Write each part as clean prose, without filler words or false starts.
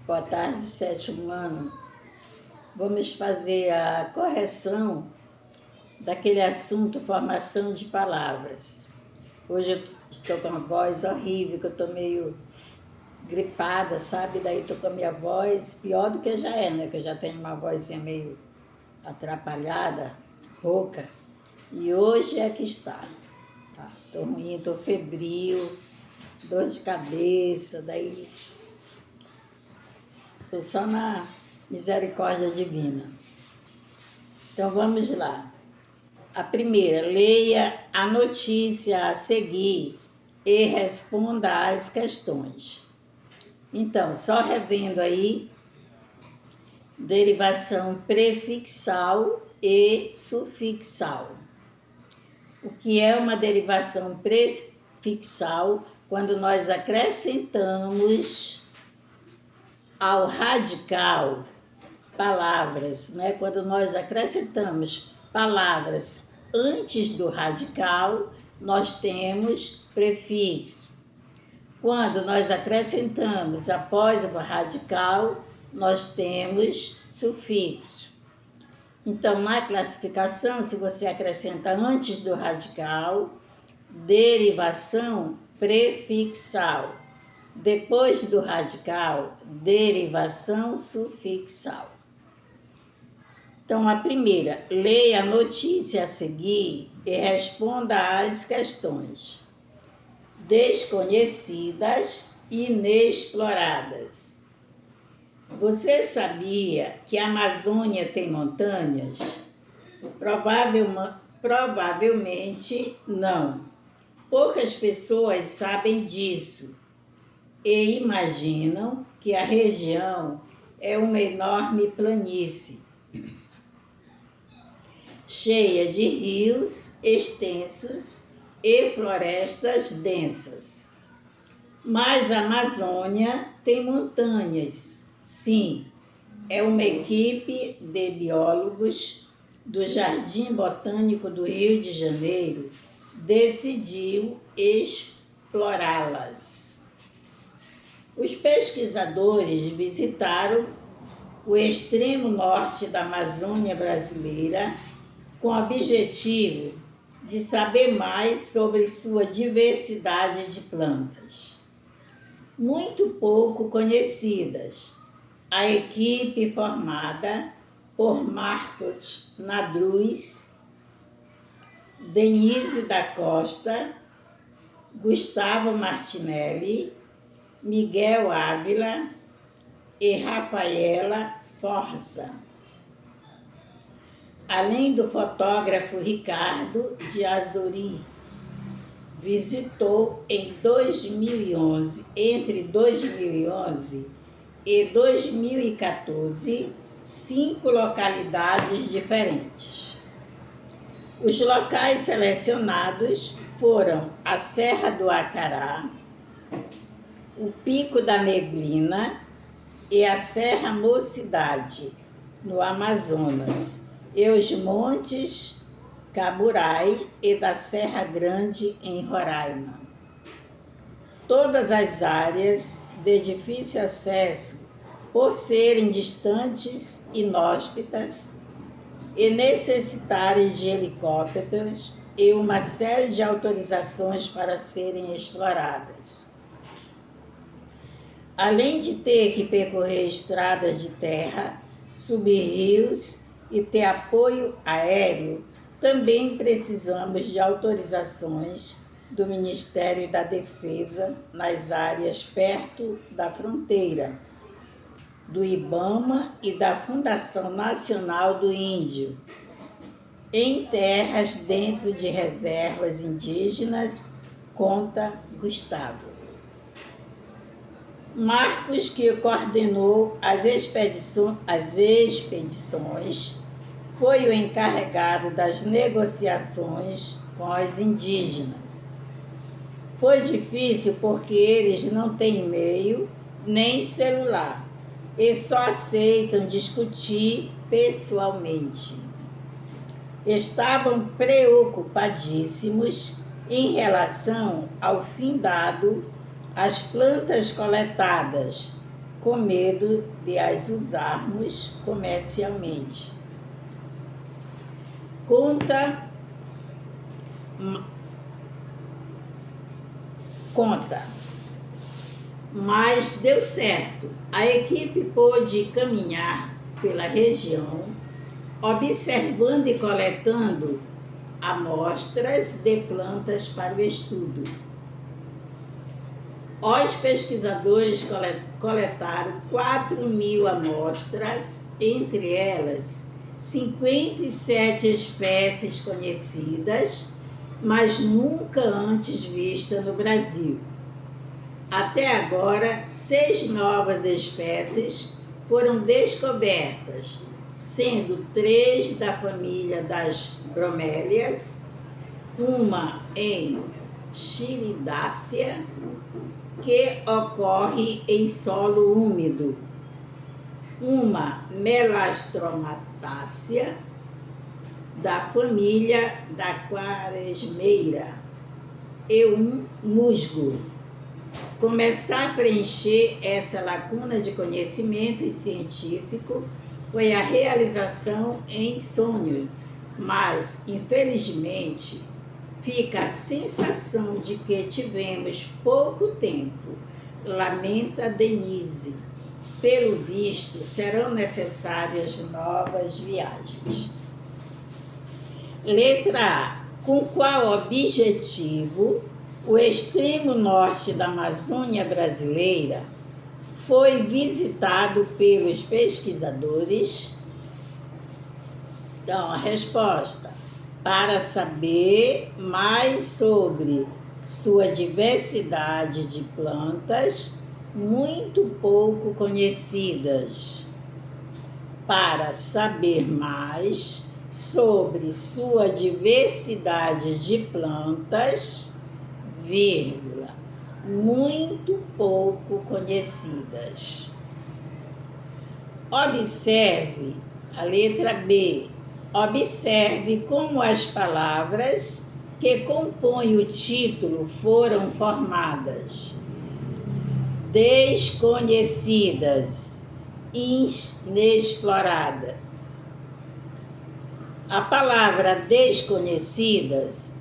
Boa tarde, sétimo ano. Vamos fazer a correção daquele assunto formação de palavras. Hoje eu estou com uma voz horrível, que eu estou meio gripada, sabe? Daí estou com a minha voz pior do que já é, né? Que eu já tenho uma vozinha meio atrapalhada, rouca. E hoje é que está. Estou ruim, estou febril, dor de cabeça, daí estou só na misericórdia divina. Então vamos lá. A primeira, leia a notícia a seguir e responda às questões. Então, só revendo aí, derivação prefixal e sufixal. O que é uma derivação prefixal? Quando nós acrescentamos ao radical palavras, né? Quando nós acrescentamos palavras antes do radical, nós temos prefixo. Quando nós acrescentamos após o radical, nós temos sufixo. Então, na classificação, se você acrescenta antes do radical, derivação prefixal. Depois do radical, derivação sufixal. Então, a primeira, leia a notícia a seguir e responda às questões. Desconhecidas e inexploradas. Você sabia que a Amazônia tem montanhas? Provavelmente não. Poucas pessoas sabem disso e imaginam que a região é uma enorme planície, cheia de rios extensos e florestas densas. Mas a Amazônia tem montanhas, sim. É uma equipe de biólogos do Jardim Botânico do Rio de Janeiro decidiu explorá-las. Os pesquisadores visitaram o extremo norte da Amazônia brasileira com o objetivo de saber mais sobre sua diversidade de plantas. Muito pouco conhecidas, a equipe formada por Marcos Nadruz, Denise da Costa, Gustavo Martinelli, Miguel Ávila e Rafaela Forza, além do fotógrafo Ricardo de Azorim, visitou entre 2011 e 2014 5 localidades diferentes. Os locais selecionados foram a Serra do Acará, o Pico da Neblina e a Serra Mocidade, no Amazonas, e os Montes Caburai e da Serra Grande, em Roraima. Todas as áreas de difícil acesso, por serem distantes, inóspitas e necessitarem de helicópteros e uma série de autorizações para serem exploradas. Além de ter que percorrer estradas de terra, subir rios e ter apoio aéreo, também precisamos de autorizações do Ministério da Defesa nas áreas perto da fronteira, do IBAMA e da Fundação Nacional do Índio, em terras dentro de reservas indígenas, conta Gustavo. Marcos, que coordenou as expedições, foi o encarregado das negociações com os indígenas. Foi difícil porque eles não têm e-mail nem celular e só aceitam discutir pessoalmente. Estavam preocupadíssimos em relação ao findado, as plantas coletadas com medo de as usarmos comercialmente. Conta, mas deu certo. A equipe pôde caminhar pela região, observando e coletando amostras de plantas para o estudo. Os pesquisadores coletaram 4.000 amostras, entre elas 57 espécies conhecidas, mas nunca antes vistas no Brasil. Até agora, 6 novas espécies foram descobertas, sendo 3 da família das bromélias, uma em Chilidácea, que ocorre em solo úmido, uma Melastromatácea, da família da quaresmeira, e um musgo. Começar a preencher essa lacuna de conhecimento científico foi a realização em sonho, mas, infelizmente, fica a sensação de que tivemos pouco tempo, lamenta Denise. Pelo visto, serão necessárias novas viagens. Letra A. Com qual objetivo o extremo norte da Amazônia brasileira foi visitado pelos pesquisadores? Então, a resposta: para saber mais sobre sua diversidade de plantas muito pouco conhecidas. Para saber mais sobre sua diversidade de plantas, vírgula, muito pouco conhecidas. Observe a letra B. Observe como as palavras que compõem o título foram formadas. Desconhecidas, inexploradas. A palavra desconhecidas,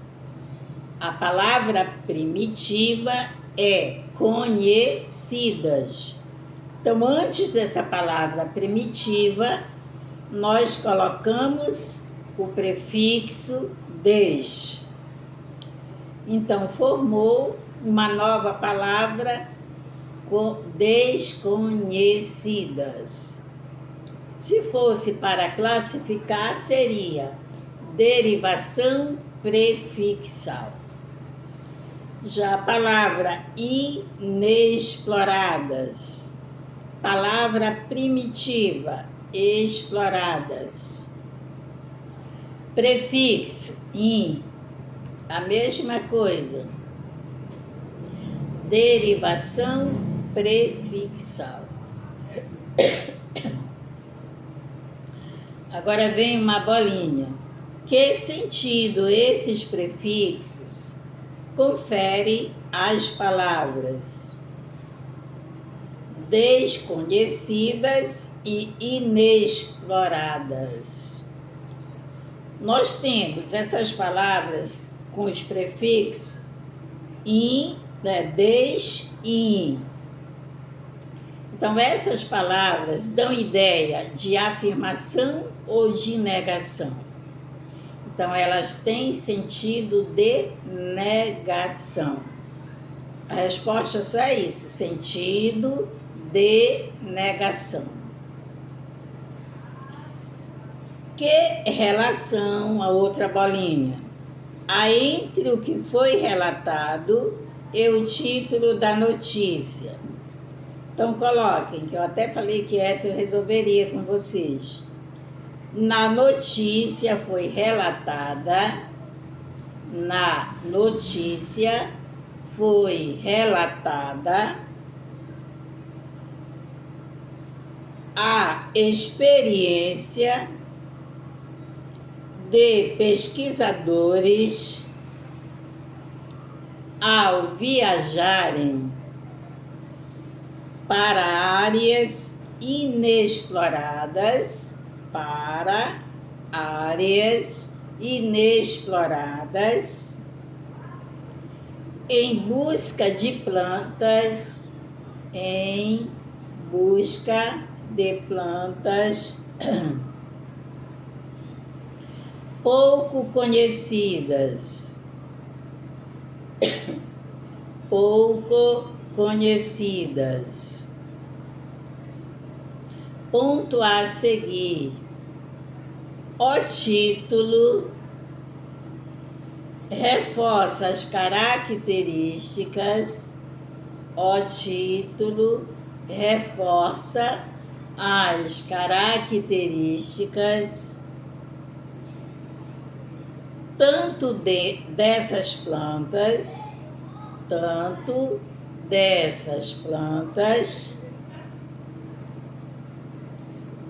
a palavra primitiva é conhecidas. Então, antes dessa palavra primitiva, nós colocamos o prefixo des. Então, formou uma nova palavra, desconhecidas. Se fosse para classificar, seria derivação prefixal. Já a palavra inexploradas, palavra primitiva, exploradas. Prefixo in, a mesma coisa. Derivação prefixal. Agora vem uma bolinha. Que sentido esses prefixos conferem às palavras desconhecidas e inexploradas? Nós temos essas palavras com os prefixos in, des e in. Então, essas palavras dão ideia de afirmação ou de negação. Então, elas têm sentido de negação. A resposta só é isso, sentido de negação. Que relação, a outra bolinha, há entre o que foi relatado e o título da notícia? Então, coloquem, que eu até falei que essa eu resolveria com vocês. Na notícia foi relatada, a experiência de pesquisadores ao viajarem para áreas inexploradas, para áreas inexploradas, em busca de plantas, em busca de plantas pouco conhecidas, pouco conhecidas. Ponto a seguir. O título reforça as características. O título reforça as características tanto dessas plantas,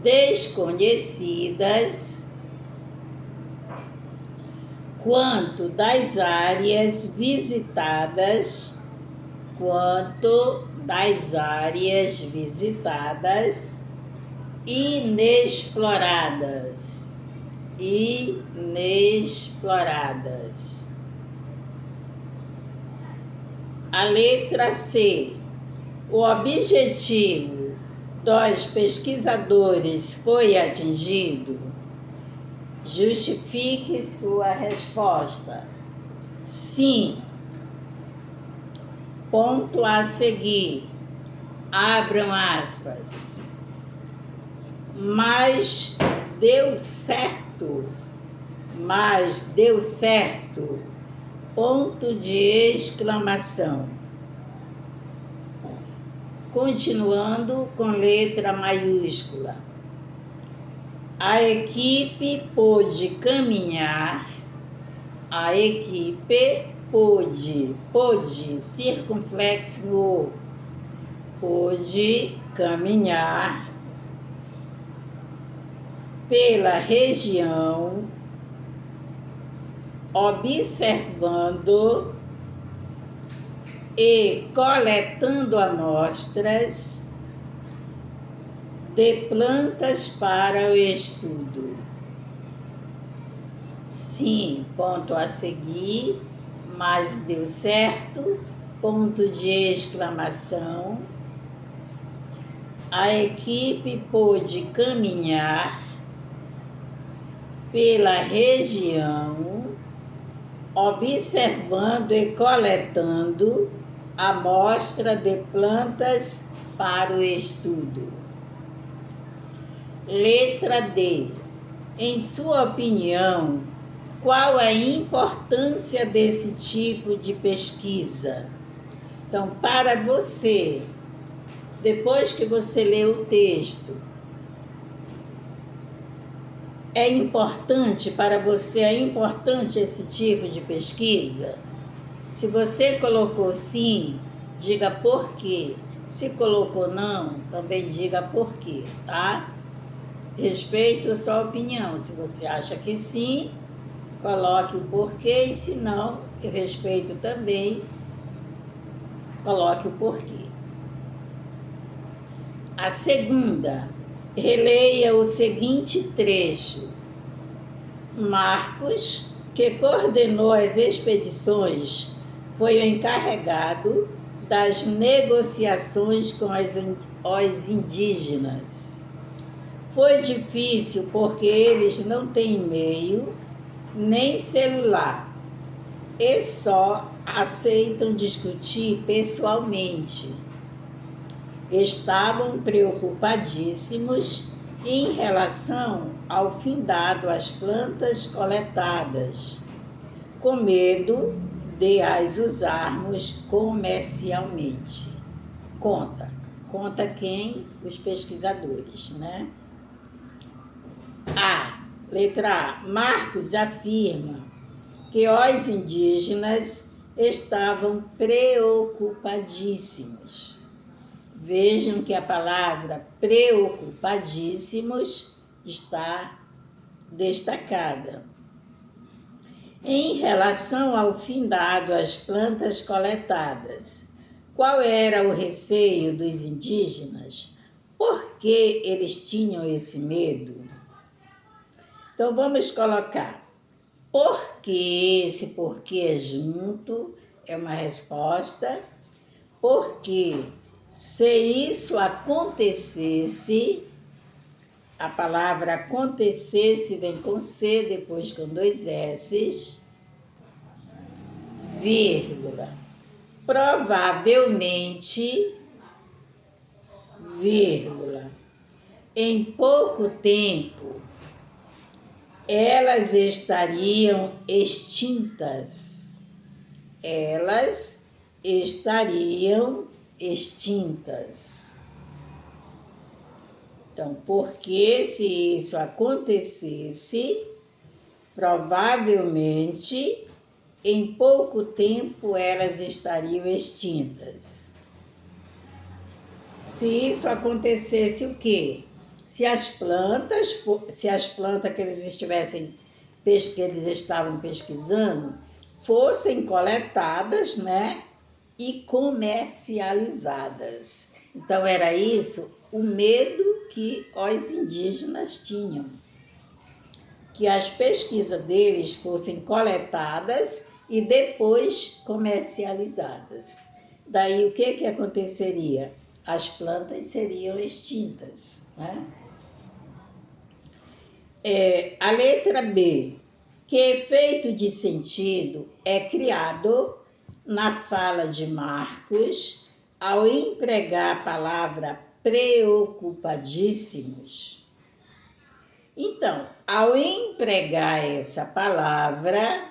desconhecidas, quanto das áreas visitadas, inexploradas. A letra C. O objetivo dos pesquisadores foi atingido? Justifique sua resposta. Sim. Ponto a seguir. Abram aspas. Mas deu certo. Ponto de exclamação. Continuando com letra maiúscula. A equipe pôde caminhar. Circunflexo no O. Pôde caminhar pela região, observando e coletando amostras de plantas para o estudo. Sim, ponto a seguir, mas deu certo, ponto de exclamação. A equipe pôde caminhar pela região, observando e coletando amostra de plantas para o estudo. Letra D. Em sua opinião, qual a importância desse tipo de pesquisa? Então, para você, depois que você lê o texto, é importante para você, esse tipo de pesquisa? Se você colocou sim, diga por quê. Se colocou não, também diga por quê, tá? Respeito a sua opinião. Se você acha que sim, coloque o porquê, e se não, eu respeito também, coloque o porquê. A segunda, releia o seguinte trecho. Marcos, que coordenou as expedições, foi o encarregado das negociações com os indígenas. Foi difícil porque eles não têm e-mail nem celular e só aceitam discutir pessoalmente. Estavam preocupadíssimos em relação ao findado às plantas coletadas, com medo de as usarmos comercialmente. Conta quem? Os pesquisadores, né? Letra A. Marcos afirma que os indígenas estavam preocupadíssimos. Vejam que a palavra preocupadíssimos está destacada. Em relação ao findado às plantas coletadas, Qual era o receio dos indígenas? Por que eles tinham esse medo? Então vamos colocar porque, esse porque é junto, é uma resposta. Porque se isso acontecesse, a palavra acontecesse vem com C, depois com 2 S's, vírgula. Provavelmente, vírgula. Em pouco tempo, elas estariam extintas. Elas estariam extintas. Então, porque se isso acontecesse, provavelmente, em pouco tempo elas estariam extintas. Se isso acontecesse, o quê? Se as plantas que eles estavam pesquisando fossem coletadas, né, e comercializadas. Então era isso o medo que os indígenas tinham, que as pesquisas deles fossem coletadas e depois comercializadas. Daí o que aconteceria? As plantas seriam extintas, né? A letra B. Que efeito de sentido é criado na fala de Marcos ao empregar a palavra preocupadíssimos? Então, ao empregar essa palavra,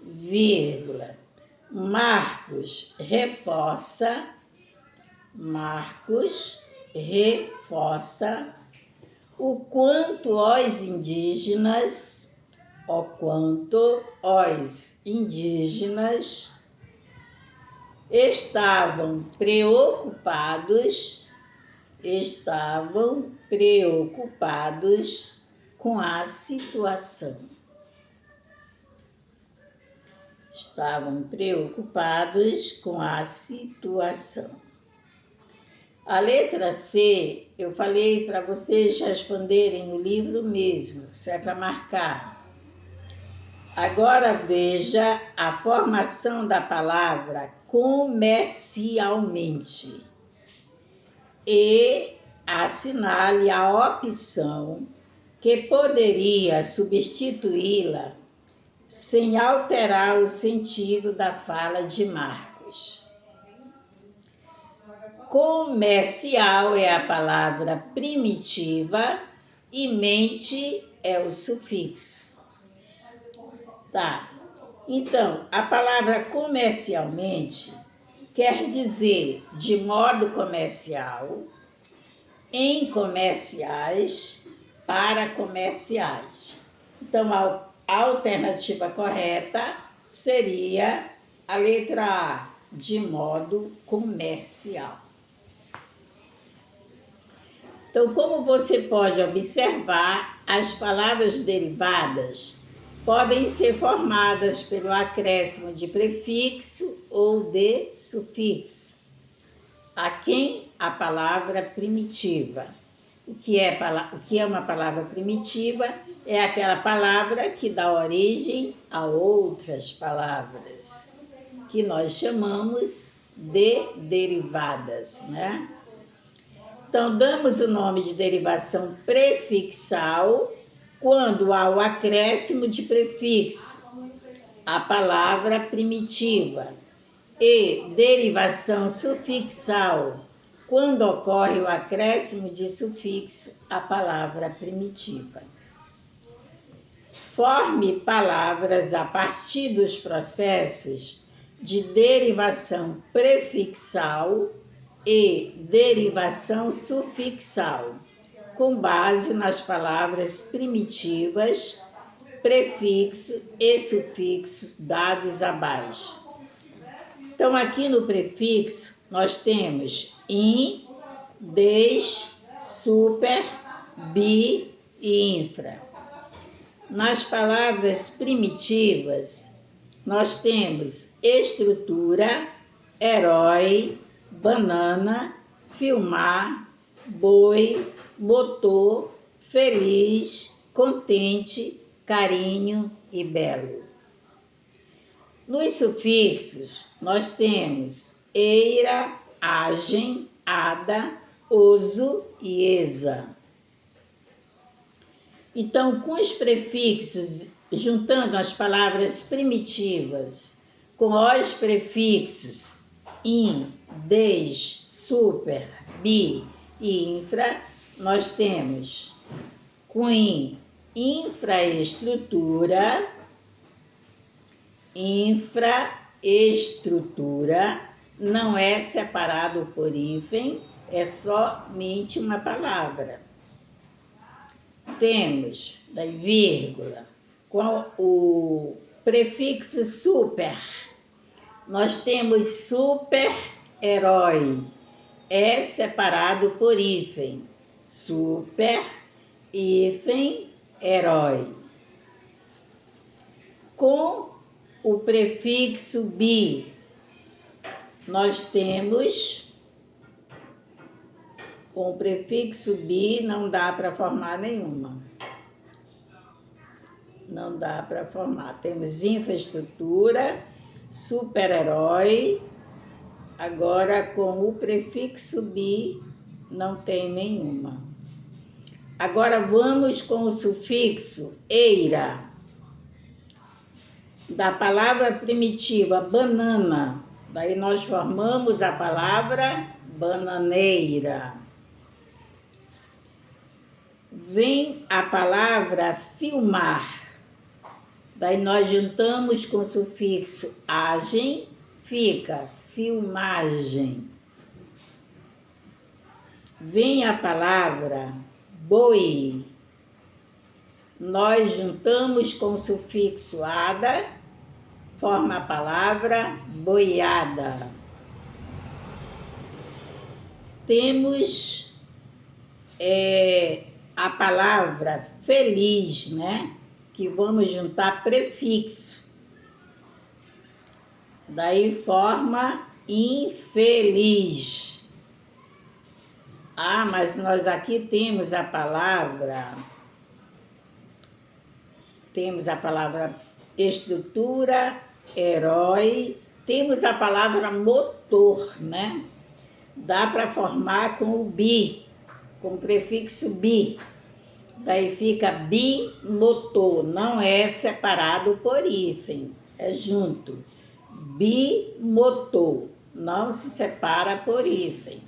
vírgula, Marcos reforça o quanto os indígenas estavam preocupados com a situação. Estavam preocupados com a situação. A letra C, eu falei para vocês responderem no livro mesmo, isso é para marcar. Agora veja a formação da palavra comercialmente e assinale a opção que poderia substituí-la sem alterar o sentido da fala de Marcos. Comercial é a palavra primitiva e mente é o sufixo. Tá. Então, a palavra comercialmente quer dizer de modo comercial, em comerciais, para comerciais. Então, a alternativa correta seria a letra A, de modo comercial. Então, como você pode observar, as palavras derivadas podem ser formadas pelo acréscimo de prefixo ou de sufixo. A quem a palavra primitiva. O que é uma palavra primitiva? É aquela palavra que dá origem a outras palavras, que nós chamamos de derivadas, né? Então, damos o nome de derivação prefixal quando há o acréscimo de prefixo, a palavra primitiva, e derivação sufixal, quando ocorre o acréscimo de sufixo, a palavra primitiva. Forme palavras a partir dos processos de derivação prefixal e derivação sufixal, com base nas palavras primitivas, prefixo e sufixos dados abaixo. Então, aqui no prefixo, nós temos in, des, super, bi e infra. Nas palavras primitivas, nós temos estrutura, herói, banana, filmar, boi, motor, feliz, contente, carinho e belo. Nos sufixos, nós temos eira, agem, ada, oso e esa. Então, com os prefixos, juntando as palavras primitivas com os prefixos in, des, super, bi e infra, nós temos com in, infraestrutura, não é separado por hífen, é somente uma palavra. Temos, daí vírgula, com o prefixo super, nós temos super-herói, é separado por hífen, super, hífen, herói. Com o prefixo bi, nós temos, com o prefixo bi não dá para formar nenhuma. Não dá para formar. Temos infraestrutura, super-herói, agora com o prefixo bi não tem nenhuma. Agora vamos com o sufixo eira. Da palavra primitiva banana, daí nós formamos a palavra bananeira. Vem a palavra filmar, daí nós juntamos com o sufixo agem, fica filmagem. Vem a palavra boi, nós juntamos com o sufixo ada, forma a palavra boiada. Temos a palavra feliz, né? Que vamos juntar prefixo. Daí forma infeliz. Ah, mas nós aqui temos a palavra estrutura, herói, temos a palavra motor, né? Dá para formar com o bi, com o prefixo bi. Daí fica bimotor, não é separado por hífen, é junto. Bimotor, não se separa por hífen.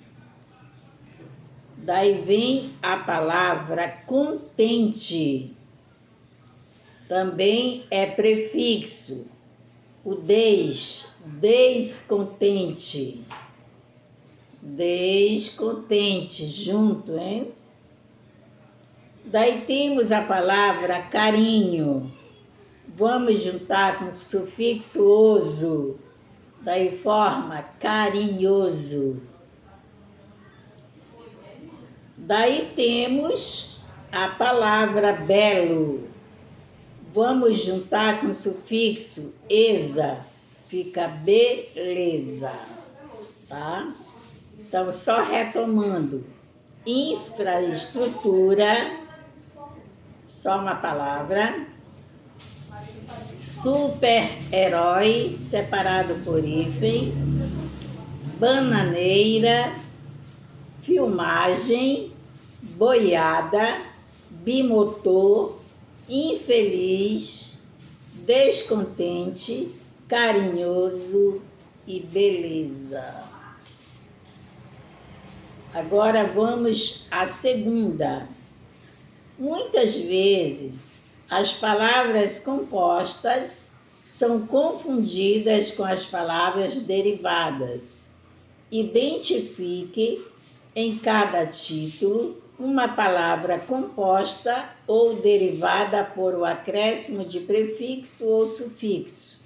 Daí vem a palavra contente, também é prefixo. O descontente. Descontente, junto, hein? Daí temos a palavra carinho. Vamos juntar com o sufixo oso. Daí forma carinhoso. Daí temos a palavra belo. Vamos juntar com o sufixo esa. Fica beleza, tá? Então, só retomando. Infraestrutura, só uma palavra. Super-herói, separado por hífen. Bananeira, filmagem, boiada, bimotor, infeliz, descontente, carinhoso e beleza. Agora vamos à segunda. Muitas vezes as palavras compostas são confundidas com as palavras derivadas. Identifique em cada título uma palavra composta ou derivada por o acréscimo de prefixo ou sufixo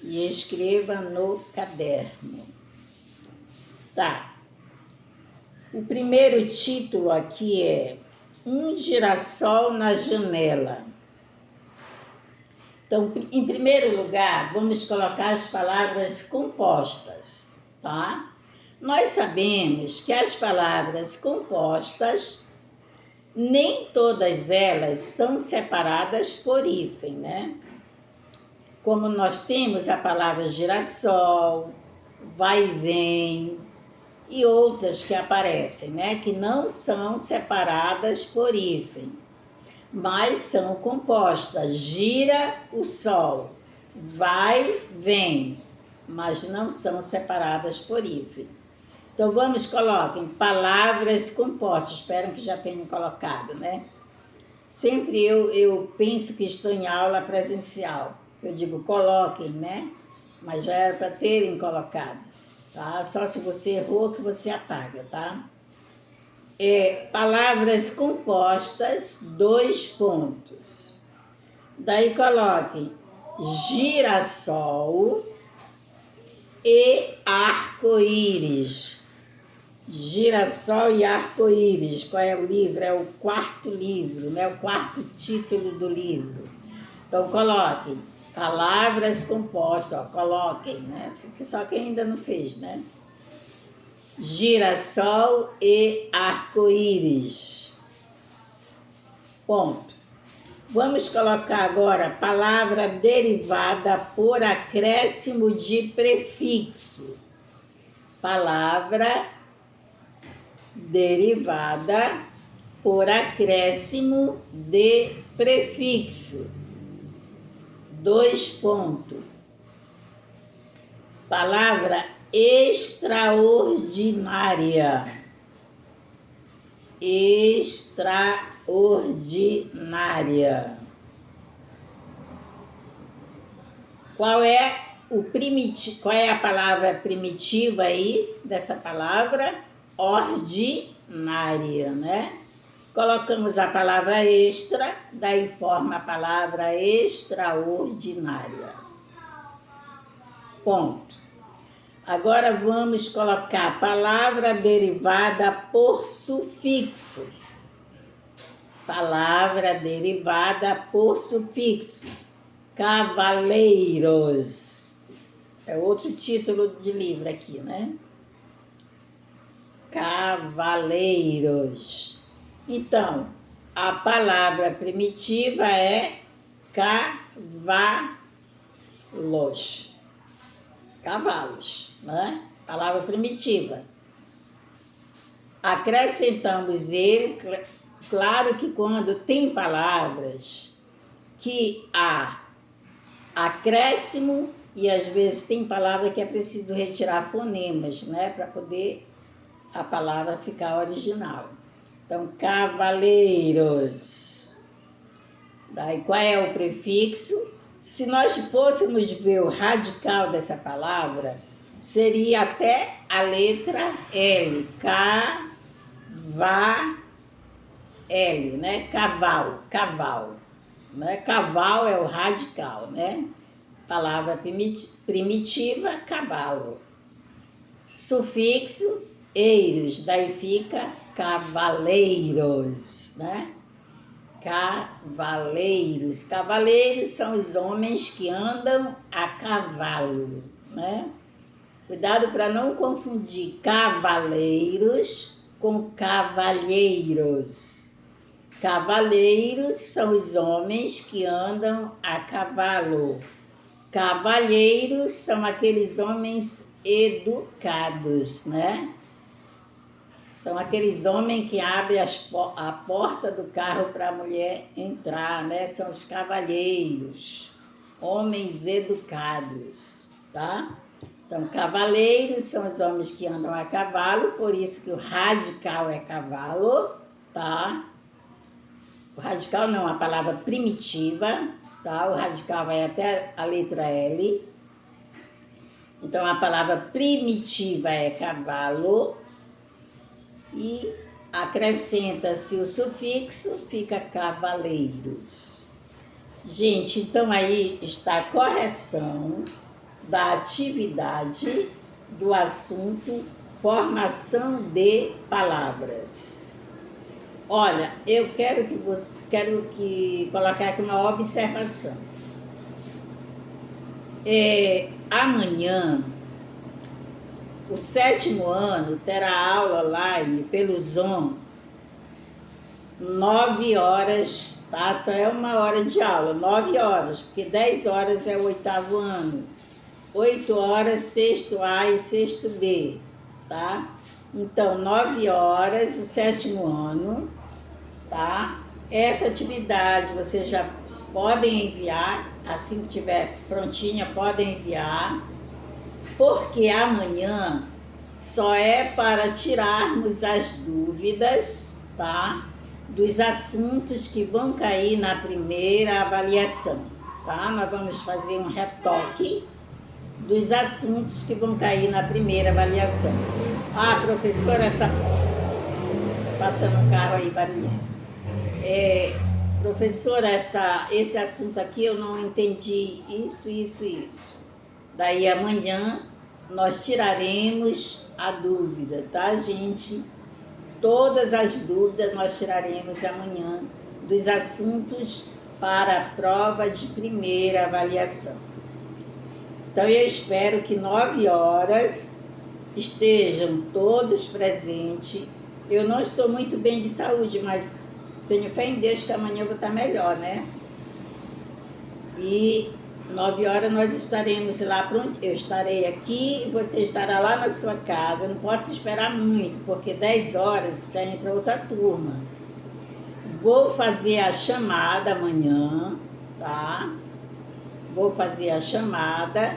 e escreva no caderno. Tá. O primeiro título aqui é Um girassol na janela. Então, em primeiro lugar, vamos colocar as palavras compostas, tá? Nós sabemos que as palavras compostas, nem todas elas são separadas por hífen, né? Como nós temos a palavra girassol, vai e vem e outras que aparecem, né? Que não são separadas por hífen, mas são compostas. Gira o sol, vai, vem, mas não são separadas por hífen. Então vamos, coloquem palavras compostas. Espero que já tenham colocado, né? Sempre eu penso que estou em aula presencial. Eu digo coloquem, né? Mas já era para terem colocado, tá? Só se você errou que você apaga, tá? Palavras compostas, 2 pontos. Daí coloquem girassol e arco-íris. Girassol e arco-íris. Qual é o livro? É o 4º livro, né? O 4º título do livro. Então coloquem palavras compostas, ó, coloquem, né? Só quem ainda não fez, né? Girassol e arco-íris. Ponto. Vamos colocar agora palavra derivada por acréscimo de prefixo. Palavra derivada por acréscimo de prefixo. 2 pontos. Palavra extraordinária. Extraordinária. Qual é a palavra primitiva aí dessa palavra? Ordinária, né? Colocamos a palavra extra, daí forma a palavra extraordinária. Ponto. Agora vamos colocar palavra derivada por sufixo. Palavra derivada por sufixo. Cavaleiros. É outro título de livro aqui, né? Cavaleiros. Então, a palavra primitiva é cavalos. Cavalos, né? Palavra primitiva. Acrescentamos ele, claro que quando tem palavras que há acréscimo e às vezes tem palavra que é preciso retirar fonemas, né? Para poder a palavra ficar original. Então, cavaleiros. Daí, qual é o prefixo? Se nós fôssemos ver o radical dessa palavra, seria até a letra L. L, né? Caval. Né? Caval é o radical, né? Palavra primitiva, cavalo. Sufixo, eiros. Daí fica cavaleiros, né? Cavaleiros. Cavaleiros são os homens que andam a cavalo, né? Cuidado para não confundir cavaleiros com cavalheiros. Cavaleiros são os homens que andam a cavalo. Cavalheiros são aqueles homens educados, né? São aqueles homens que abrem a porta do carro para a mulher entrar, né? São os cavalheiros, homens educados, tá? Então, cavaleiros são os homens que andam a cavalo, por isso que o radical é cavalo, tá? O radical não, a palavra primitiva, tá? O radical vai até a letra L. Então, a palavra primitiva é cavalo. E acrescenta-se o sufixo, fica cavaleiros. Gente, então aí está a correção da atividade do assunto formação de palavras. Olha, eu quero que colocar aqui uma observação. Amanhã, o 7º ano terá aula online pelo Zoom, 9 horas, tá? Só é 1 hora de aula, 9 horas, porque 10 horas é o 8º ano, 8 horas, 6º A e 6º B, tá? Então, 9 horas, o 7º ano, tá? Essa atividade vocês já podem enviar, assim que tiver prontinha, podem enviar, porque amanhã só é para tirarmos as dúvidas, tá? Dos assuntos que vão cair na primeira avaliação, tá? Nós vamos fazer um retoque dos assuntos que vão cair na primeira avaliação. Ah, professora, passando um carro aí barulhento. Professora, esse assunto aqui eu não entendi isso. Daí amanhã nós tiraremos a dúvida, tá, gente? Todas as dúvidas nós tiraremos amanhã dos assuntos para a prova de primeira avaliação. Então eu espero que 9 horas estejam todos presentes. Eu não estou muito bem de saúde, mas tenho fé em Deus que amanhã eu vou estar melhor, né? E 9 horas nós estaremos lá pronto. Eu estarei aqui e você estará lá na sua casa. Não posso esperar muito, porque 10 horas já entra outra turma. Vou fazer a chamada amanhã, tá? Vou fazer a chamada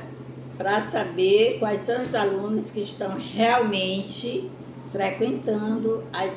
para saber quais são os alunos que estão realmente frequentando as